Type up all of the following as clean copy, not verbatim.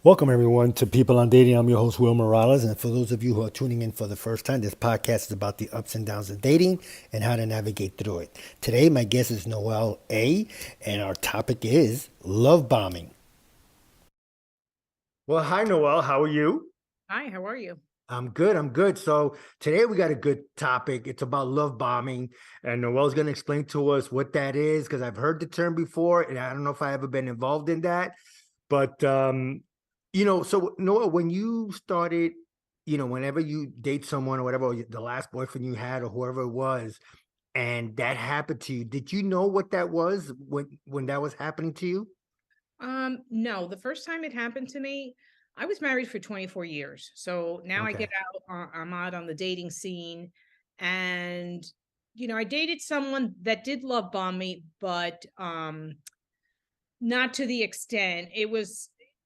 Welcome, everyone, to People on Dating. I'm your host, Will Morales. And for those of you who are tuning in for the first time, this podcast is about the ups and downs of dating and how to navigate through it. Today, my guest is Noelle A., and our topic is love bombing. Well, hi, Noelle. How are you? Hi, how are you? I'm good. I'm good. So today we got a good topic. It's about love bombing, and Noelle's going to explain to us what that is because I've heard the term before, and I don't know if I ever been involved in that. But so Noah, when you started, whenever you date someone or whatever, or the last boyfriend you had or whoever it was, and that happened to you, did you know what that was when that was happening to you? No, the first time it happened to me, I was married for 24 years. So now I Okay. get out, I'm out on the dating scene, and I dated someone that did love bomb me, but not to the extent.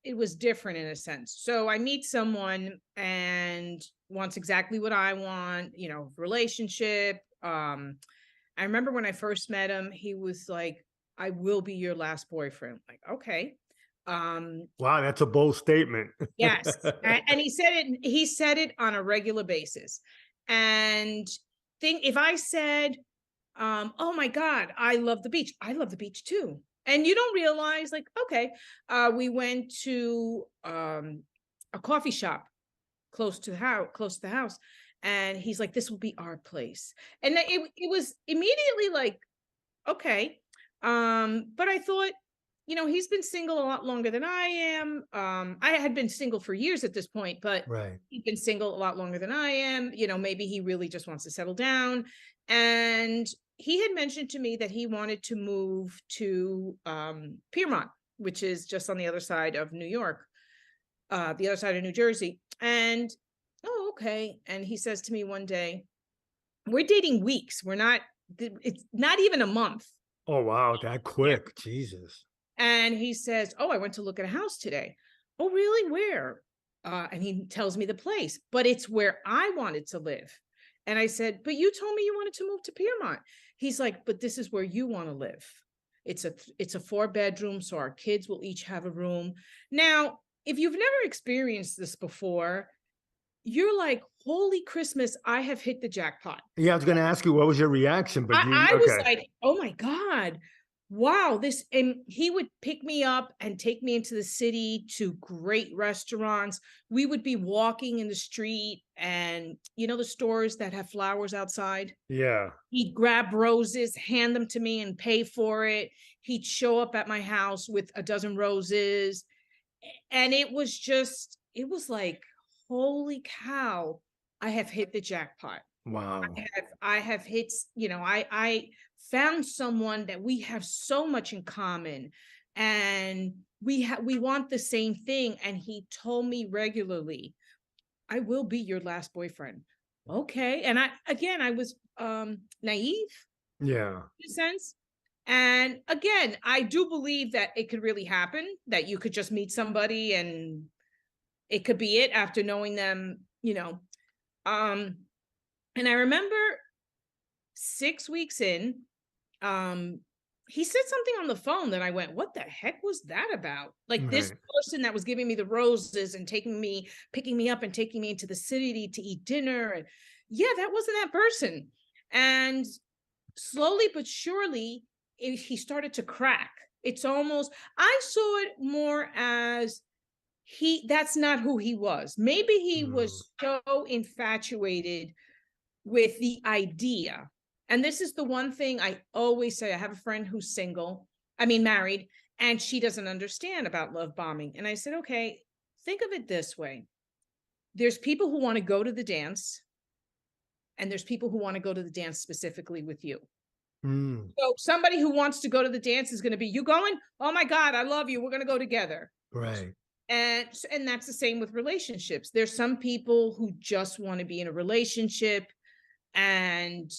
It was different in a sense. So I meet someone and wants exactly what I want, relationship. I remember when I first met him, he was like, I will be your last boyfriend. Like, okay. Um, Wow, that's a bold statement. yes. And he said it on a regular basis. And think if I said, oh my God, I love the beach. I love the beach too. And you don't realize, like, okay, we went to a coffee shop close to the house, and he's like, this will be our place. And it was immediately like, okay. But I thought, he's been single a lot longer than I am. I had been single for years at this point, but Right. he'd been single a lot longer than I am. Maybe he really just wants to settle down. And he had mentioned to me that he wanted to move to Piermont, which is just on the other side of New York, the other side of New Jersey. And oh, okay. And he says to me one day, we're dating weeks. It's not even a month. Oh, wow, that Yeah. quick. Jesus. And he says, oh, I went to look at a house today. Oh, really? Where? And he tells me the place, but it's where I wanted to live. And I said, but you told me you wanted to move to Piermont. He's like, but this is where you want to live. It's a 4 bedroom, so our kids will each have a room. Now, if you've never experienced this before, you're like, holy Christmas, I have hit the jackpot. Yeah, I was going to ask you what was your reaction, but I was okay. like, oh my God, wow. And he would pick me up and take me into the city to great restaurants. We would be walking in the street, and the stores that have flowers outside. Yeah. He'd grab roses, hand them to me and pay for it. He'd show up at my house with a dozen roses. And it was like, holy cow, I have hit the jackpot. Wow. I have hit, I found someone that we have so much in common, and we want the same thing. And he told me regularly, I will be your last boyfriend. Okay. And I was naive Yeah. in a sense. And again, I do believe that it could really happen, that you could just meet somebody and it could be it after knowing them. Um, and I remember 6 weeks in, um, he said something on the phone that I went, what the heck was that about? Like, this Right. person that was giving me the roses and picking me up and taking me into the city to eat dinner. And yeah, that wasn't that person. And slowly but surely, he started to crack. It's almost, I saw it more as that's not who he was. Maybe he Mm. was so infatuated with the idea. And this is the one thing I always say. I have a friend who's married, and she doesn't understand about love bombing. And I said, okay, think of it this way. There's people who want to go to the dance, and there's people who want to go to the dance specifically with you. Mm. So somebody who wants to go to the dance is going to be, you going? Oh my God, I love you. We're going to go together. Right. And that's the same with relationships. There's some people who just want to be in a relationship, and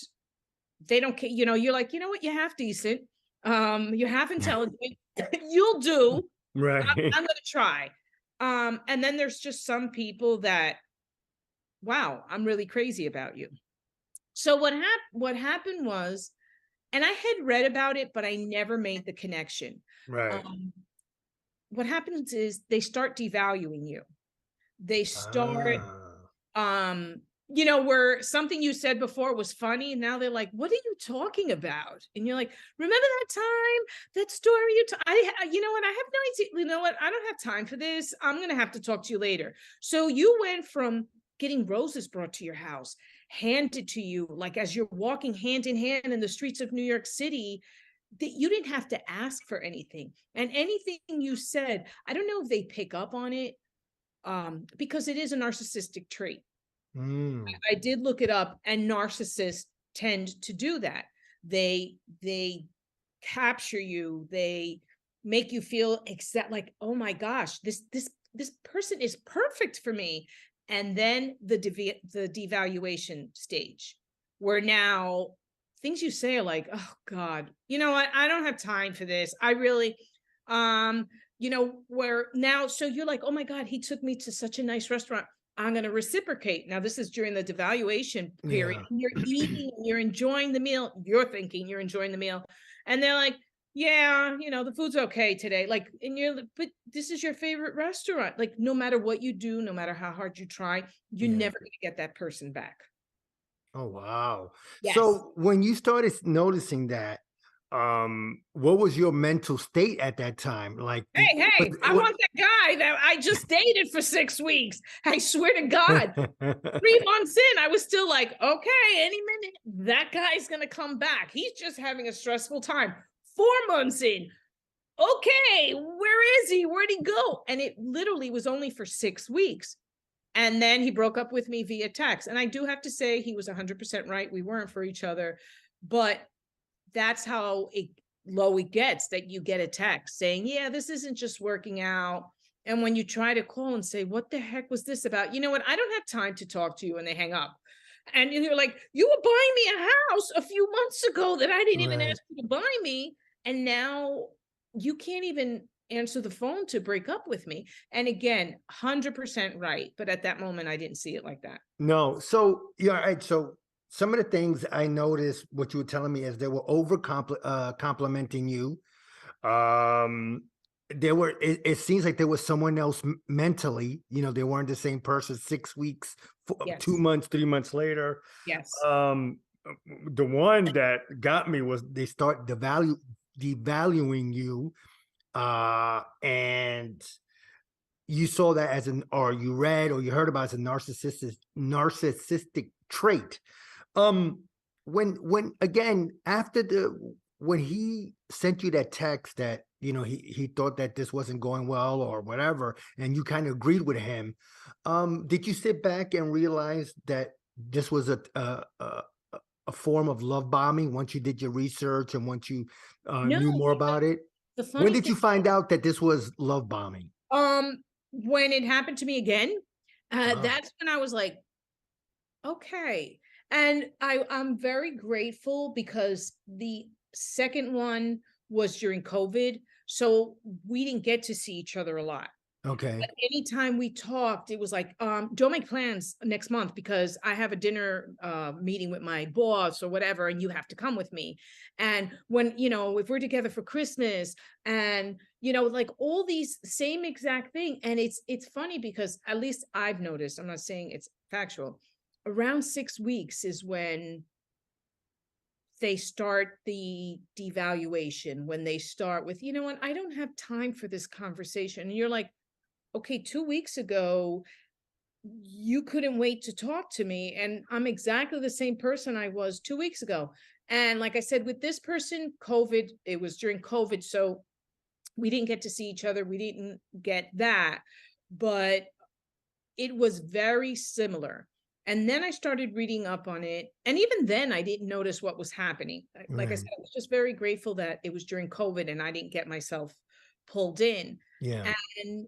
they don't care. You're like, you know what? You have decent. You have intelligent. You'll do. Right. I'm going to try. And then there's just some people that, wow, I'm really crazy about you. So what happened was, and I had read about it, but I never made the connection. Right. Um, what happens is they start devaluing you. They start, Ah, um, where something you said before was funny, and now they're like, "What are you talking about?" And you're like, "Remember that time, that story you know what? I have no idea. You know what? I don't have time for this. I'm gonna have to talk to you later." So you went from getting roses brought to your house, handed to you, like as you're walking hand in hand in the streets of New York City, that you didn't have to ask for anything. And anything you said, I don't know if they pick up on it, because it is a narcissistic trait. mm, I did look it up, and narcissists tend to do that. They capture you. They make you feel exact, like, oh my gosh, this person is perfect for me. And then the devaluation stage, where now things you say are like, oh God, you know what? I don't have time for this. I really, where now, so you're like, oh my God, he took me to such a nice restaurant. I'm going to reciprocate. Now, this is during the devaluation period. yeah. You're eating, you're enjoying the meal. You're thinking you're enjoying the meal. And they're like, yeah, the food's okay today. Like, and you're, but this is your favorite restaurant. Like, no matter what you do, no matter how hard you try, you're Yeah. never going to get that person back. Oh, wow. Yes. So when you started noticing that, what was your mental state at that time? Like, Hey, hey, I what, want that guy that I just dated for 6 weeks. I swear to God, 3 months in, I was still like, okay, any minute, that guy's going to come back. He's just having a stressful time. 4 months in, okay, where is he? Where'd he go? And it literally was only for 6 weeks. And then he broke up with me via text. And I do have to say, he was 100% right. We weren't for each other. But that's how low it gets, that you get a text saying, yeah, this isn't just working out. And when you try to call and say, what the heck was this about? You know what? I don't have time to talk to you. And they hang up. And you're like, you were buying me a house a few months ago that I didn't even right. ask you to buy me. And now you can't even answer the phone to break up with me. And again, 100% right. But at that moment, I didn't see it like that. No. So, yeah, all right. So some of the things I noticed, what you were telling me is they were complimenting you. Um, it seems like there was someone else mentally, they weren't the same person 6 weeks, Yes. 2 months, 3 months later. Yes. Um, the one that got me was they start devaluing you, and you saw that as or you read or you heard about as a narcissistic trait. Um, when again after when he sent you that text that he thought that this wasn't going well or whatever, and you kind of agreed with him, did you sit back and realize that this was a form of love bombing once you did your research and once you No, knew more about it? the When funny did thing, you find out that this was love bombing? when it happened to me again, Ah, that's when I was like, okay. And I'm very grateful, because the second one was during COVID. So we didn't get to see each other a lot. okay. Anytime we talked, it was like, don't make plans next month because I have a dinner meeting with my boss or whatever, and you have to come with me. And when, if we're together for Christmas, and, like all these same exact thing. And it's funny because at least I've noticed, I'm not saying it's factual, around 6 weeks is when they start the devaluation, when they start with, you know what, I don't have time for this conversation. And you're like, okay, 2 weeks ago, you couldn't wait to talk to me. And I'm exactly the same person I was 2 weeks ago. And like I said, with this person, COVID, it was during COVID. So we didn't get to see each other. We didn't get that. But it was very similar. And then I started reading up on it. And even then, I didn't notice what was happening. Like I said, Right. I was just very grateful that it was during COVID and I didn't get myself pulled in. Yeah. And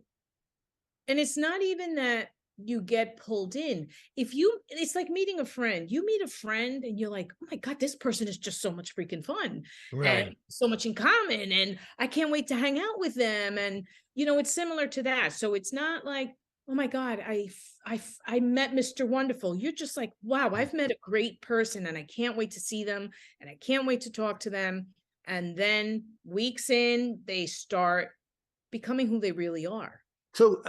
and it's not even that you get pulled in. It's like meeting a friend. You meet a friend and you're like, oh my God, this person is just so much freaking fun and Right. so much in common. And I can't wait to hang out with them. And, it's similar to that. So it's not like, oh my God, I met Mr. Wonderful. You're just like, wow, I've met a great person and I can't wait to see them and I can't wait to talk to them. And then weeks in, they start becoming who they really are. So,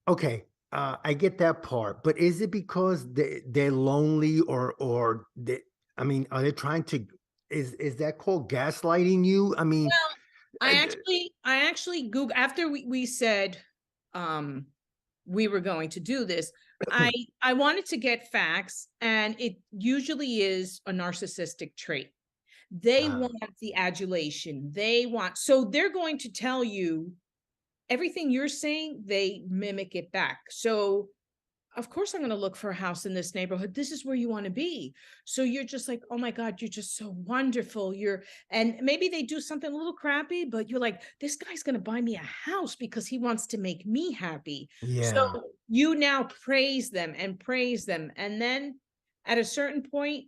okay, I get that part, but is it because they're lonely, or they, I mean, are they trying to, is that called gaslighting you? I mean, Well, uh, I actually Google after we said um we were going to do this. I wanted to get facts, and it usually is a narcissistic trait. They uh, want the adulation. They want, so they're going to tell you everything you're saying, they mimic it back. So of course I'm going to look for a house in this neighborhood. This is where you want to be. So you're just like, oh my God, you're just so wonderful. And maybe they do something a little crappy, but you're like, this guy's going to buy me a house because he wants to make me happy. So yeah. you now praise them and praise them. And then at a certain point,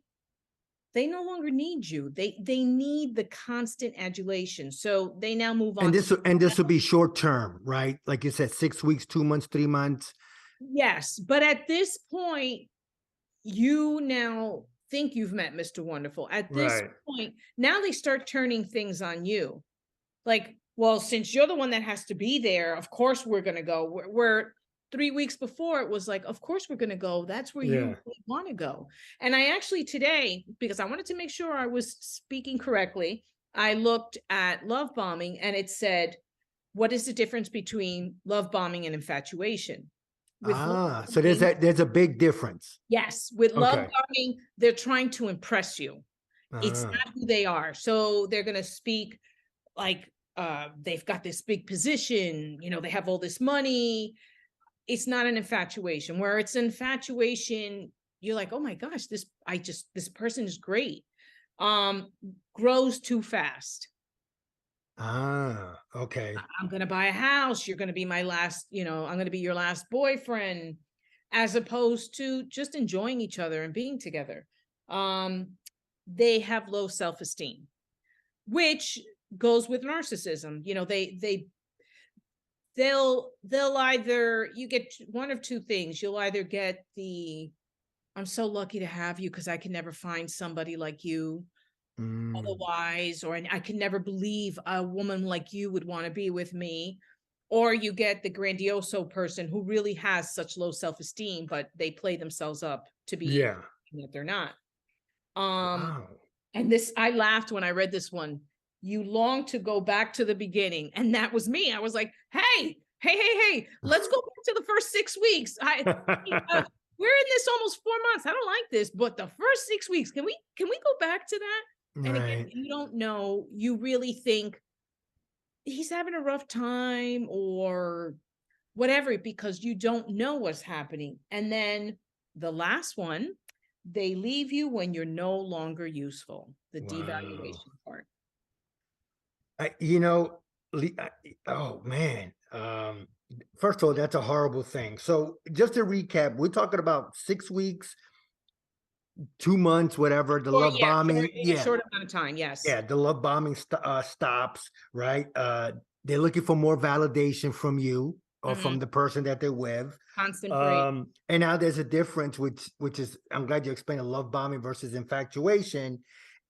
they no longer need you. They need the constant adulation. So they now move And on to, this will be short term, right? Like you said, 6 weeks, 2 months, 3 months. yes. But at this point, you now think you've met Mr. Wonderful. At this Right. point, now they start turning things on you. Like, well, since you're the one that has to be there, of course we're going to go. We're 3 weeks before, it was like, of course we're going to go. That's where you Yeah. really want to go. And I actually today, because I wanted to make sure I was speaking correctly, I looked at love bombing, and it said, what is the difference between love bombing and infatuation? With love So bombing, there's a big difference. yes, with love Okay. bombing, they're trying to impress you. It's Ah, not who they are. So they're going to speak like they've got this big position, they have all this money. It's not an infatuation. Where it's infatuation, you're like, oh my gosh, this person is great. Um Grows too fast. okay. I'm going to buy a house, you're going to be my last, I'm going to be your last boyfriend, as opposed to just enjoying each other and being together. um they have low self-esteem, which goes with narcissism. They'll either, you get one of two things. You'll either get the, I'm so lucky to have you because I can never find somebody like you Mm, otherwise, or I can never believe a woman like you would want to be with me. Or you get the grandioso person who really has such low self-esteem, but they play themselves up to be yeah. that they're not. um Wow. And this, I laughed when I read this one. You long to go back to the beginning. And that was me. I was like, hey, let's go back to the first 6 weeks. We're in this almost 4 months. I don't like this, but the first 6 weeks, can we go back to that? And again, Right. you don't know. You really think he's having a rough time or whatever, because you don't know what's happening. And then the last one, they leave you when you're no longer useful. The Wow. devaluation part. I, you know, oh man. First of all, that's a horrible thing. So just to recap, we're talking about 6 weeks, 2 months, whatever. The Or love yeah, short, bombing. in a Yeah. short amount of time. Yes. Yeah. The love bombing stops, right? They're looking for more validation from you or from Mhm. the person that they're with. Constant break. And now there's a difference, which is, I'm glad you explained, a love bombing versus infatuation.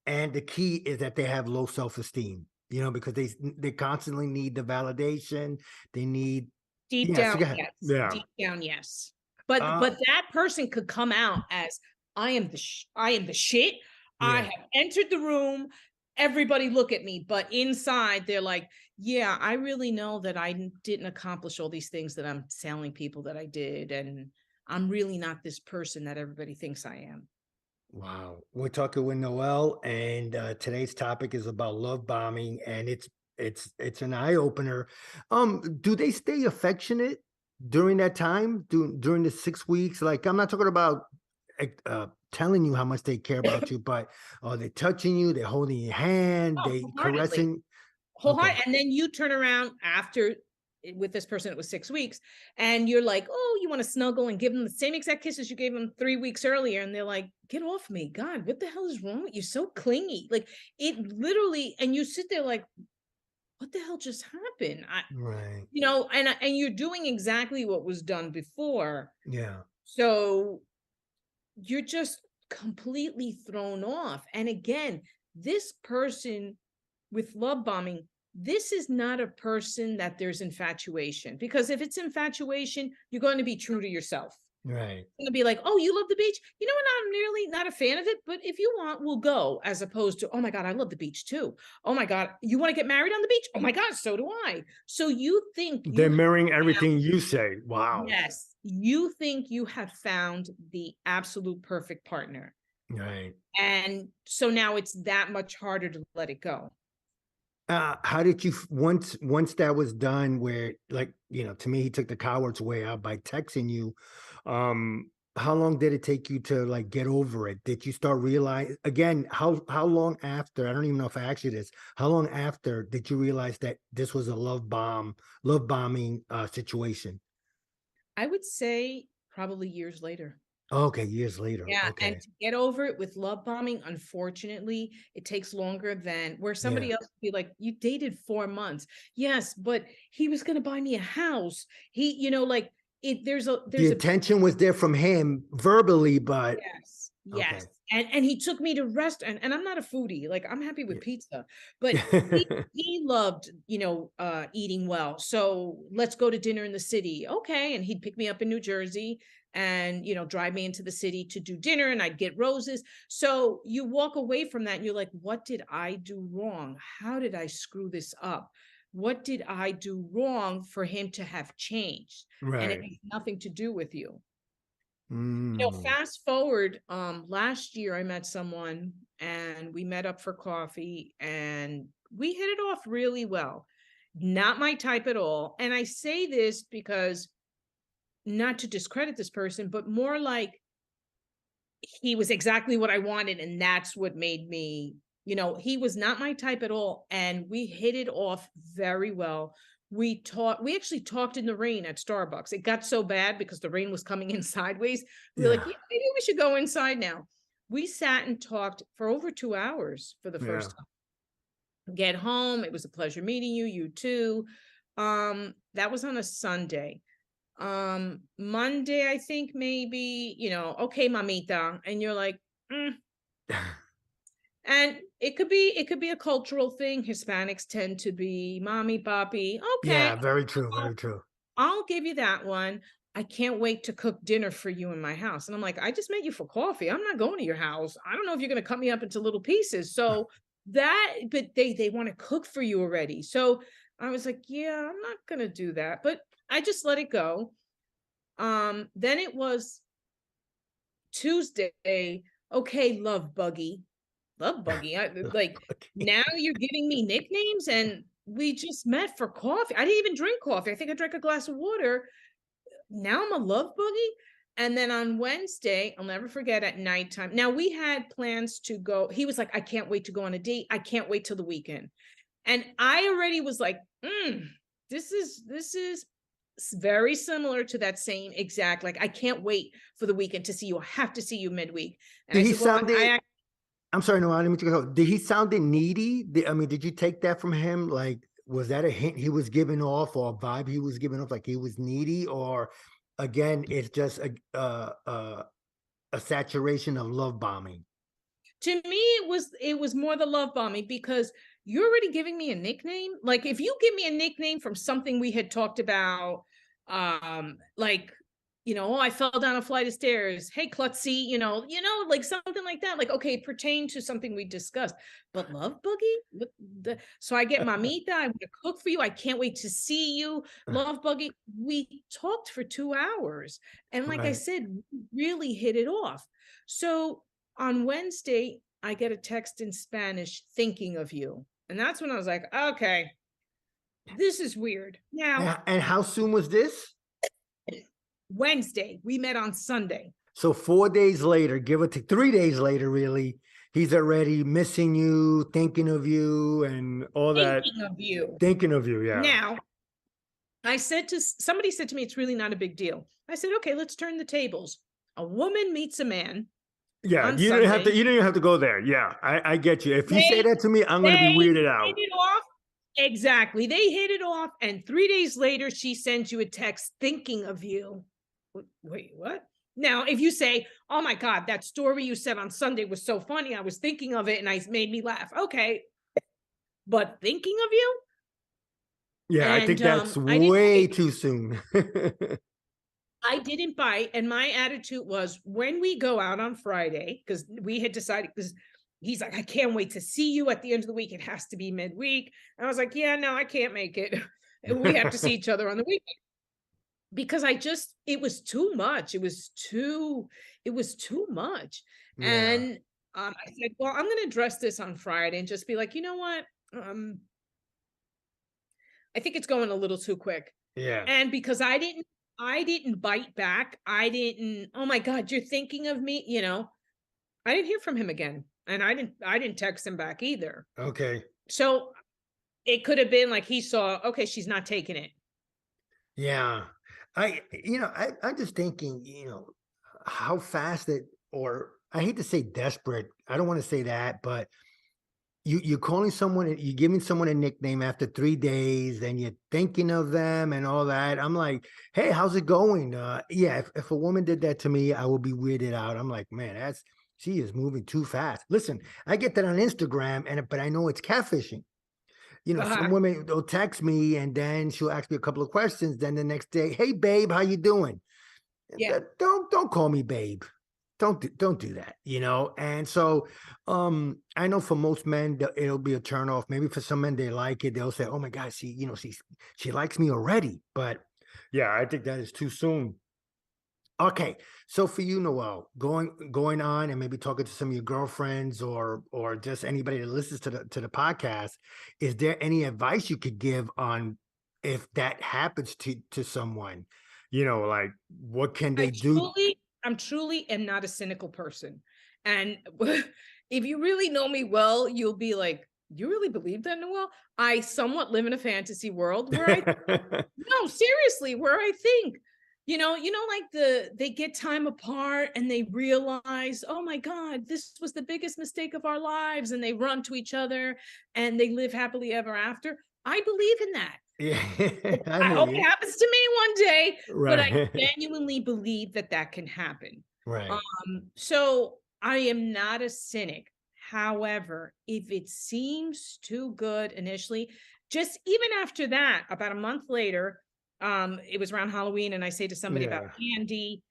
And the key is that they have low self-esteem, because they constantly need the validation. They need, Deep yes, down, go ahead. yes. Yeah. Deep down, yes. But Uh, but that person could come out as, I am the shit. I yeah. have entered the room. Everybody look at me. But inside, they're like, yeah, I really know that I didn't accomplish all these things that I'm telling people that I did. And I'm really not this person that everybody thinks I am. Wow. We're talking with Noelle, and today's topic is about love bombing, and it's an eye opener. Do they stay affectionate during that time? During the 6 weeks? Like, I'm not talking about telling you how much they care about you, but are they touching you? They're holding your hand, Oh, they wholeheartedly. caressing. Okay. Wholehearted. And then you turn around after, with this person, it was 6 weeks, and you're like, oh, you want to snuggle and give them the same exact kisses you gave them 3 weeks earlier. And they're like, get off me. God, what the hell is wrong with you? So clingy. Like, it literally, and you sit there like, what the hell just happened? Right. And you're doing exactly what was done before. Yeah. So you're just completely thrown off. And again, this person with love bombing, this is not a person that there's infatuation, because if it's infatuation, you're going to be true to yourself. Right. Going to be like, oh, you love the beach. You know what? I'm nearly not a fan of it, but if you want, we'll go. As opposed to, oh my God, I love the beach too. Oh my God, you want to get married on the beach? Oh my God, so do I. So you think They're you mirroring have, everything you say. Wow. yes, you think you have found the absolute perfect partner. Right. And so now it's that much harder to let it go. How did you once that was done, where, like, to me, he took the coward's way out by texting you. How long did it take you to, like, get over it? Did you start realize again, how long after, I don't even know if I asked you this, how long after did you realize that this was a love bombing situation? I would say probably years later. Okay, years later. Yeah, and Okay. to get over it with love bombing, unfortunately, it takes longer than where Yeah. somebody else would be like, you dated 4 months. Yes, but he was gonna buy me a house. He, like it, The there's a attention was there from him verbally, but yes, yes. okay. And he took me to restaurant, and I'm not a foodie. Like I'm happy with pizza, but he Yeah. he loved, eating well. So let's go to dinner in the city. Okay. And he'd pick me up in New Jersey and drive me into the city to do dinner, and I'd get roses. So you walk away from that and you're like, what did I do wrong? How did I screw this up? What did I do wrong for him to have changed? And it Right. has nothing to do with you. Mm. Fast forward, last year I met someone and we met up for coffee and we hit it off really well. Not my type at all. And I say this because, not to discredit this person, but more like he was exactly what I wanted. And that's what made me, he was not my type at all. And we hit it off very well. We actually talked in the rain at Starbucks. It got so bad because the rain was coming in sideways. We were like, Yeah. yeah, maybe we should go inside now. We sat and talked for over 2 hours for the Yeah. first time. Get home. It was a pleasure meeting you. You too. That was on a Sunday. Monday, I think maybe, okay, mamita. And you're like, mm. And it could be a cultural thing. Hispanics tend to be mommy, papi. Okay, Yeah, very true, I'll, very true. I'll give you that one. I can't wait to cook dinner for you in my house. And I'm like, I just met you for coffee. I'm not going to your house. I don't know if you're going to cut me up into little pieces. So but they want to cook for you already. So I was like, yeah, I'm not going to do that. But I just let it go. Then it was Tuesday. Okay, love buggy. Love buggy. Like, Okay. now you're giving me nicknames, and we just met for coffee. I didn't even drink coffee. I think I drank a glass of water. Now I'm a love buggy. And then on Wednesday, I'll never forget, at nighttime. Now we had plans to go. He was like, I can't wait to go on a date. I can't wait till the weekend. And I already was like, this is very similar to that same exact, like, I can't wait for the weekend to see you. I have to see you midweek. And I Did he said, well, sound it? I I'm sorry, no, I didn't mean to go. Did he sound it needy? I mean, did you take that from him? Like, was that a hint he was giving off, or a vibe he was giving off, like he was needy, or again, it's just a saturation of love bombing? to me it was more the love bombing, because you're already giving me a nickname. Like, if you give me a nickname from something we had talked about, like, oh, I fell down a flight of stairs, hey klutzy, like something like that, like, okay, it pertained to something we discussed. But love buggy, so I get mamita, I want to cook for you, I can't wait to see you, love buggy. We talked for 2 hours, and like I Right. said, we really hit it off. So on Wednesday, I get a text in Spanish, thinking of you. And that's when I was like, okay, this is weird. Now, And how soon was this? Wednesday, we met on Sunday. So 4 days later, give it to 3 days later, really, he's already missing you, thinking of you, and all that. Thinking of you. Thinking of you, yeah. Now, somebody said to me, it's really not a big deal. I said, okay, let's turn the tables. A woman meets a man Yeah, on you don't have to. Sunday. You don't even have to go there. Yeah, I get you. If you say They that to me, I'm gonna be they weirded hit out. it off. Exactly. They hit it off. And 3 days later, she sends you a text thinking of you. Wait, what? Now, if you say, oh my God, that story you said on Sunday was so funny, I was thinking of it and it made me laugh. Okay. But thinking of you? Yeah, I think And that's I didn't way bite. too soon. I didn't bite. And my attitude was when we go out on Friday, because we had decided, because he's like, I can't wait to see you at the end of the week. It has to be midweek. And I was like, yeah, no, I can't make it. We have to see each other on the weekend because it was too much. It was too much. Yeah, And I said, well, I'm going to address this on Friday and just be like, you know what? I think it's going a little too quick. yeah. And because I didn't bite back. I didn't, oh my God, you're thinking of me, I didn't hear from him again. And I didn't text him back either. Okay. So it could have been like he saw, okay, she's not taking it. Yeah. I'm just thinking, how fast it, or I hate to say desperate. I don't want to say that, but you're calling someone, you're giving someone a nickname after 3 days, and you're thinking of them and all that. I'm like, hey, how's it going? Yeah, if a woman did that to me, I would be weirded out. I'm like, man, she is moving too fast. Listen, I get that on Instagram, but I know it's catfishing. Some Uh, women will text me and then she'll ask me a couple of questions. Then the next day, hey babe, how you doing? yeah. Don't call me babe. Don't do that. And so I know for most men it'll be a turn off. Maybe for some men they like it. They'll say, oh my God, she likes me already. But yeah, I think that is too soon. Okay, so for you, Noel, going on and maybe talking to some of your girlfriends or just anybody that listens to the podcast, is there any advice you could give on if that happens to someone? Like what can they I do? I'm truly am not a cynical person. And if you really know me well, you'll be like, you really believe that, Noel? I somewhat live in a fantasy world where no, seriously, where I think, like they get time apart and they realize, oh my God, this was the biggest mistake of our lives. And they run to each other and they live happily ever after. I believe in that. Yeah, I I hear hope it you. happens to me one day, but I Right. genuinely believe that that can happen. Right. So I am not a cynic. However, if it seems too good initially, just even after that, about a month later, it was around Halloween, and I say to somebody about Yeah. candy,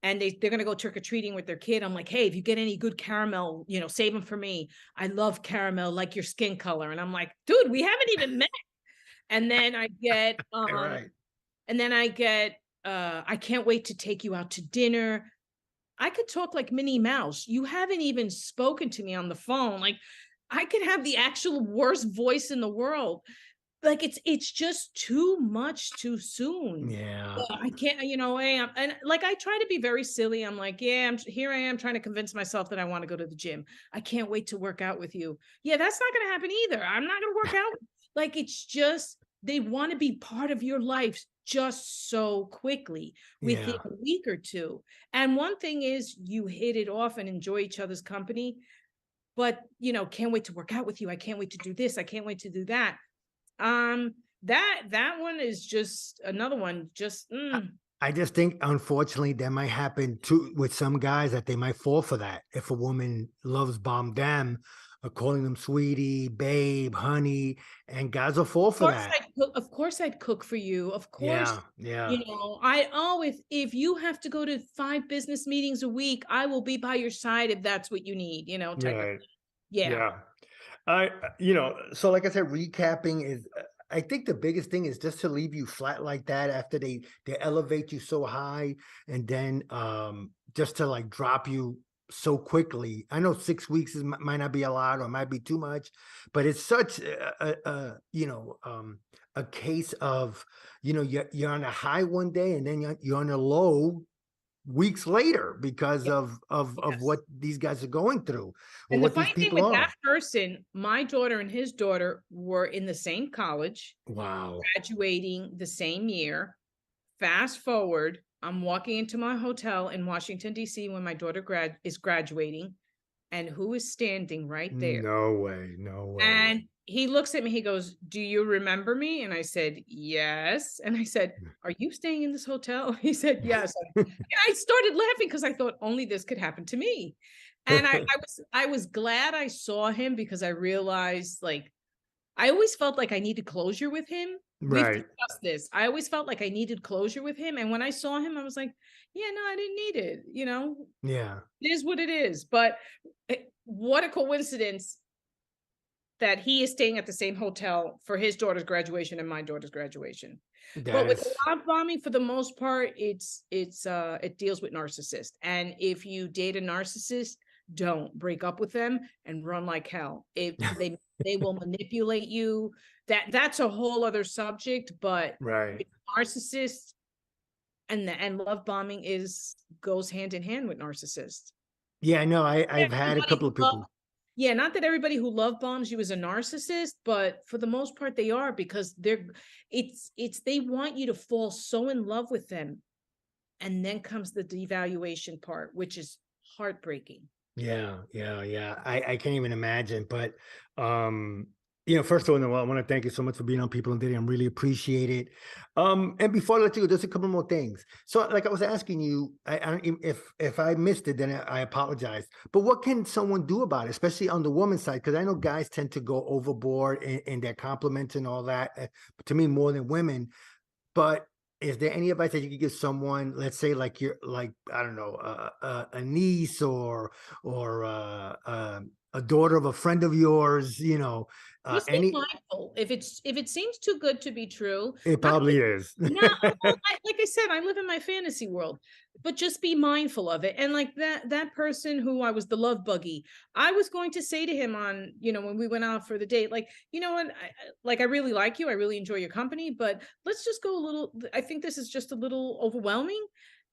and they're gonna go trick or treating with their kid. I'm like, hey, if you get any good caramel, save them for me. I love caramel, like your skin color, and I'm like, dude, we haven't even met. And then I get, Right. I can't wait to take you out to dinner. I could talk like Minnie Mouse. You haven't even spoken to me on the phone. Like I could have the actual worst voice in the world. Like it's just too much too soon. Yeah. I can't, and like I try to be very silly. I'm like, yeah, here I am trying to convince myself that I want to go to the gym. I can't wait to work out with you. Yeah, that's not going to happen either. I'm not going to work out. Like it's just they want to be part of your life just so quickly within Yeah. a week or two. And one thing is you hit it off and enjoy each other's company, but can't wait to work out with you. I can't wait to do this. I can't wait to do that. Um, that one is just another one. Just I just think, unfortunately, that might happen too with some guys that they might fall for that. If a woman loves bomb them, calling them sweetie, babe, honey, and guys will fall for that. Of course I'd cook for you. Of course, Yeah, yeah, if you have to go to 5 business meetings a week, I will be by your side if that's what you need. Type of yeah, yeah. yeah. So like I said, recapping is. I think the biggest thing is just to leave you flat like that after they elevate you so high, and then just to like drop you so quickly. I know 6 weeks might not be a lot or might be too much, but it's such a case of you're on a high one day and then you're on a low weeks later because Yep. of what Yes. these guys are going through or And the what funny these thing people with that are. person, my daughter and his daughter were in the same college, Wow. graduating the same year. Fast forward, I'm walking into my hotel in Washington, D.C. when my daughter is graduating. And who is standing right there? No way. No way. And he looks at me, he goes, do you remember me? And I said, yes. And I said, are you staying in this hotel? He said, yes. And I started laughing because I thought only this could happen to me. And I was glad I saw him because I realized like I always felt like I needed closure with him. We've Right. discussed this. I always felt like I needed closure with him. And when I saw him, I was like, yeah, no, I didn't need it. Yeah. It is what it is. But what a coincidence that he is staying at the same hotel for his daughter's graduation and my daughter's graduation. That But with is, love bombing, for the most part, it deals with narcissist. And if you date a narcissist, don't break up with them and run like hell. If they will manipulate you. That's a whole other subject, but right. narcissist and love bombing goes hand in hand with narcissist. Yeah, I know. I've had a Everybody couple who of people. Yeah, not that everybody who love bombs you is a narcissist, but for the most part they are, because they want you to fall so in love with them. And then comes the devaluation part, which is heartbreaking. Yeah, yeah, yeah. I can't even imagine. But first of all, Noel, I want to thank you so much for being on People and Dating. I really appreciate it. And before I let you go, just a couple more things. So, like I was asking you, if I missed it, then I apologize. But what can someone do about it, especially on the woman's side? Because I know guys tend to go overboard in their compliments and all that. To me, more than women. But is there any advice that you could give someone, let's say like you're like, I don't know, a niece or a daughter of a friend of yours, Just be any, mindful. If it seems too good to be true, it not probably is. no, well, like I said, I live in my fantasy world, but just be mindful of it. And like that person who I was the love buggy, I was going to say to him on, when we went out for the date, like, you know what, I really like you, I really enjoy your company, but let's just go a little. I think this is just a little overwhelming,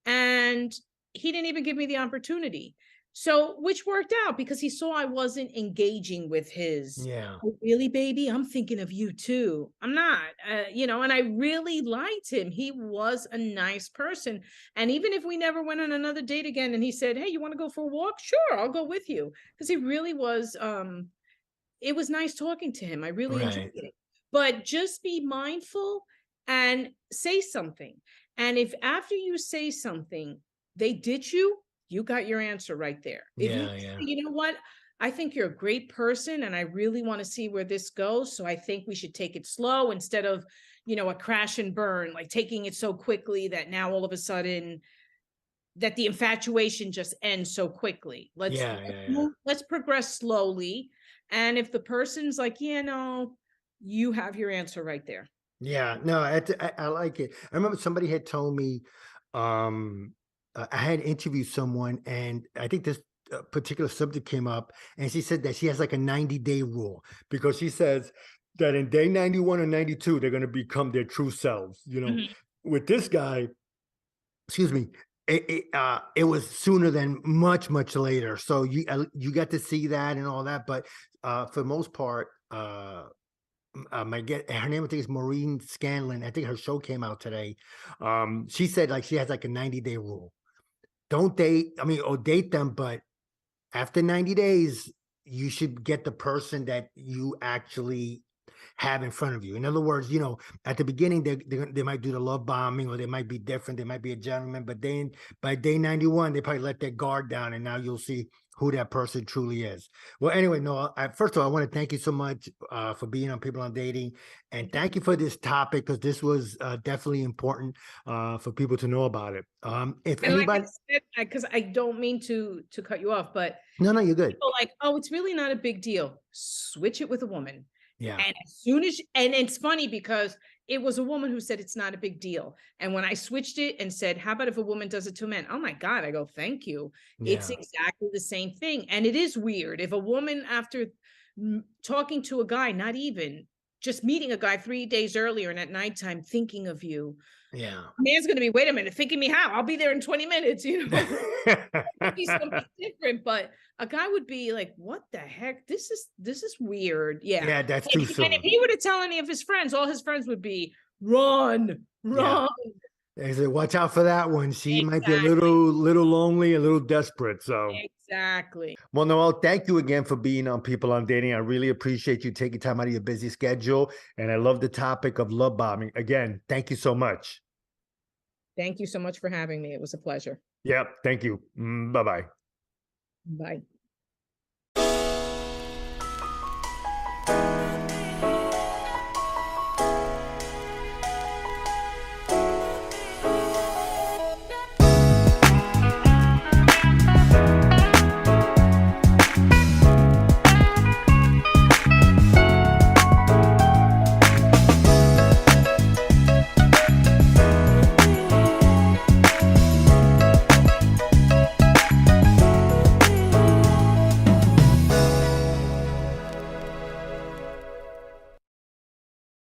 and he didn't even give me the opportunity. So, which worked out because he saw I wasn't engaging with his, Yeah, "Oh, really, baby? I'm thinking of you too." I'm not, and I really liked him. He was a nice person. And even if we never went on another date again and he said, "Hey, you want to go for a walk?" Sure, I'll go with you. Because he really was, it was nice talking to him. I really enjoyed right. it. But just be mindful and say something. And if after you say something, they ditch you, you got your answer right there. If you Yeah, say, yeah, you know what, I think you're a great person and I really want to see where this goes. So I think we should take it slow instead of, a crash and burn, like taking it so quickly that now all of a sudden that the infatuation just ends so quickly. yeah, yeah, yeah. Let's progress slowly. And if the person's like, yeah, no, you have your answer right there. Yeah, no, I like it. I remember somebody had told me, I had interviewed someone, and I think this particular subject came up, and she said that she has like a 90-day rule because she says that in day 91 or 92, they're going to become their true selves. Mhm. With this guy, excuse me, it was sooner than much later. So you got to see that and all that, but for the most part, her name I think is Maureen Scanlon. I think her show came out today. She said like she has like a 90-day rule. Don't date, I mean, or date them, but after 90 days, you should get the person that you actually have in front of you. In other words, at the beginning, they might do the love bombing or they might be different. They might be a gentleman, but then by day 91, they probably let their guard down and now you'll see who that person truly is. Well, anyway, no, first of all, I want to thank you so much for being on People on Dating. And Thank you. thank you for this topic because this was definitely important for people to know about it. If And like I anybody, said, because I don't mean to cut you off, but no, no, you're good. people like, oh, it's really not a big deal. Switch it with a woman. Yeah. And as soon as, and it's funny because it was a woman who said it's not a big deal. And when I switched it and said, how about if a woman does it to a man? Oh my God, I go, thank you. It's Yeah. exactly the same thing. And it is weird. If a woman, after talking to a guy, not even just meeting a guy 3 days earlier and at nighttime thinking of you, Yeah. man's going to be, wait a minute, thinking me how? I'll be there in 20 minutes, be something different, but a guy would be like, what the heck? This is weird. Yeah. Yeah, that's And, too and if soon. he were to tell any of his friends, all his friends would be run, Yeah. run. They said, watch out for that one. She might be a Exactly. little lonely, a little desperate. So, Exactly. well, Noel, thank you again for being on People on Dating. I really appreciate you taking time out of your busy schedule. And I love the topic of love bombing. Again, thank you so much. Thank you so much for having me. It was a pleasure. Yep. Thank you. Bye bye. Bye.